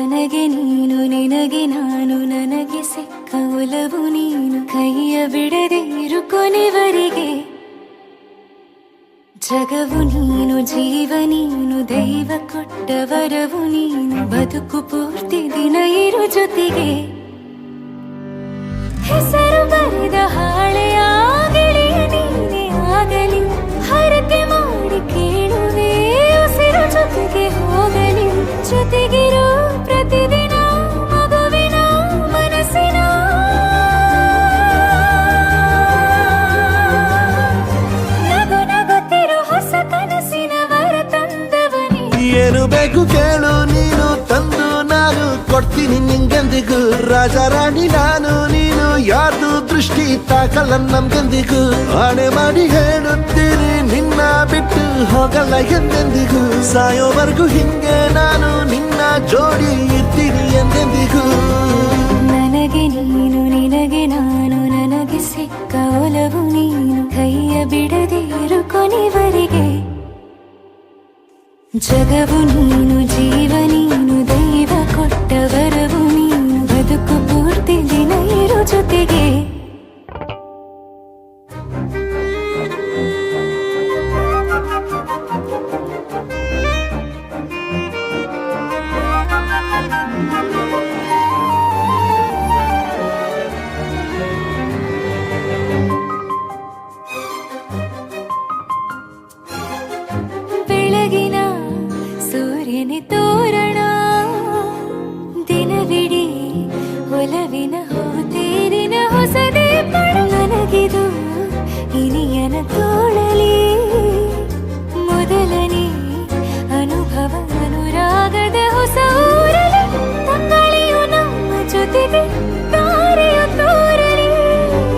ನನಗೆ ನೀನು ನಿನಗೆ ನಾನು ನನಗೆ ಸಿಕ್ಕ ಒಲವು ನೀನು ಕೈಯ ಬಿಡದೆ ಇರು ಕೊನೆವರೆಗೆ ಜಗವು ನೀನು ಜೀವ ನೀನು ದೈವ ಕೊಟ್ಟ ವರವು ನೀನು ಬದುಕು ಪೂರ್ತಿ ದಿನ ಇರು ಜೊತೆಗೆ ಹೆಸರು ಬರೆದ ಹಾಳೆಯ ಗೆಳೆಯ ನೀನೇ ಆಗಲಿ ಹರಕೆ ಮಾಡಿ ಕೇಳುವೆ ಉಸಿರು ಜೊತೆಗೆ ಹೋಗಲಿ ಜೊತೆಗಿರೋ ಪ್ರತಿದಿನ ಮಗುವಿನ ಮನಸ್ಸಿನ ನಗು ನಗುತ್ತಿರೋ ಹೊಸ ಕನಸಿನ ವರ ತಂದವನೇ ಏನು ಬೇಕು ಕೇಳು ನೀನು ತಂದು ನಾನು ಕೊಡ್ತೀನಿ ನಿಂಗೆಂದಿಗೂ ರಾಜ ರಾಣಿ ನಾನು ನೀನು ಯಾರ್ದು ದೃಷ್ಟಿ ತಾಕಲ್ಲ ನಮ್ಗೆಂದಿಗೂ ಆಣೆ ಮಾಡಿ ಹೇಳುತ್ತೀನಿ ನಿನ್ನ ಬಿಟ್ಟು ಹೋಗಲ್ಲ ಎಂದೆಂದಿಗೂ ಸಾಯೋವರೆಗೂ ಹಿಂಗೆ ನಾನು ನಿನ್ನ ಜೋಡಿ ಇರ್ತೀನಿ ಎಂದೆಂದಿಗೂ ನನಗೆ ನೀನು ನಿನಗೆ ನಾನು ನನಗೆ ಸಿಕ್ಕ ಒಲವು ನೀನು ಕೈಯ ಬಿಡದೆ ಇರು ಕೊನೆವರೆಗೆ ಜಗವು ನೀನು ಜೀವ ನೀನು ದೈವ ಕೊಟ್ಟ ವರವು ನೀನು ಬದುಕು ಪೂರ್ತಿ ದಿನ ಇರು ಜೊತೆಗೆ ಬೆಳಗಿನ ಸೂರ್ಯನ ತೋರಣ ದಿನವಿಡೀ ಒಲವಿನ ಹೋತೇರಿನ ಹೊಸದೇ ಪಡ ನನಗಿದು ಇನಿಯನ ತೋಳಲಿ ಮೊದಲನೇ ಅನುಭವ ಅನುರಾಗದ ಹೊಸ ಊರಲಿ ತಂಗಳಿಯು ನಮ್ಮ ಜೊತೆಗೆ ತಾರೆಯು ತೋರಲಿ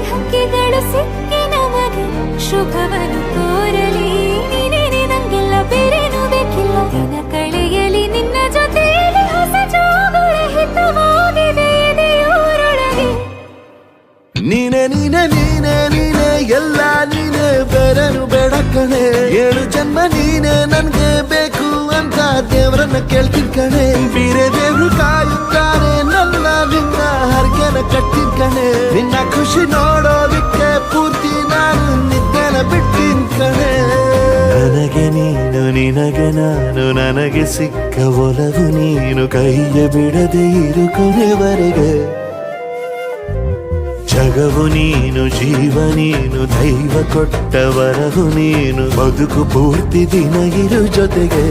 ಹಕ್ಕಿಗಳು ಸಿಕ್ಕಿ ನಮಗೆ ಶುಭವನ್ನು ಕೋರಲಿ ನೀನೇ ನಂಗೆಲ್ಲ ಬೇರೇನು ಬೇಕಿಲ್ಲ ದಿನ ಕಳೆಯಲಿ ನಿನ್ನ ಜೊತೆಯಲ್ಲಿ ಹೊಸ ಜೋಗುಳ ಹಿತವಾಗಿದೆ ಎದೆಯೂರೊಳಗೆ ನೀನೆ ನೀನೆ ನೀನೆ ನೀನೆ ಎಲ್ಲ ನೀನೆ ಬೇರೆನು ಬೇಡ ಕಣೆ ಏಳು ಜನ್ಮ ನೀನೆ ನನ್ಗೆ ಬೇಕು ಅಂತ ದೇವರನ್ನ ಕೇಳ್ತೀನಿ ಕಣೆ ಬೇರೆ ದೇವ್ರು ಕಾಯುತ್ತಾರೆ ನನ್ನ ನಿನ್ನ ಹರ್ಗೆನ ಕಟ್ಟಿನ ಕಣೆ ನಿನ್ನ ಖುಷಿ ನೋಡೋದಿಕ್ಕೆ ಪೂರ್ತಿ ನಾನು ನಿದ್ದೆನ ಬಿಟ್ಟಿನ ಕಣೆ ನನಗೆ ನೀನು ನಿನಗೆ ನಾನು ನನಗೆ ಸಿಕ್ಕ ಒಲವು ನೀನು ಕೈಯ ಬಿಡದೆ ಇರು ಕೊನೆವರೆಗೆ ಜಗವು ನೀನು ಜೀವ ನೀನು ದೈವ ಕೊಟ್ಟ ವರವು ನೀನು ಬದುಕು ಪೂರ್ತಿ ದಿನ ಇರು ಜೊತೆಗೆ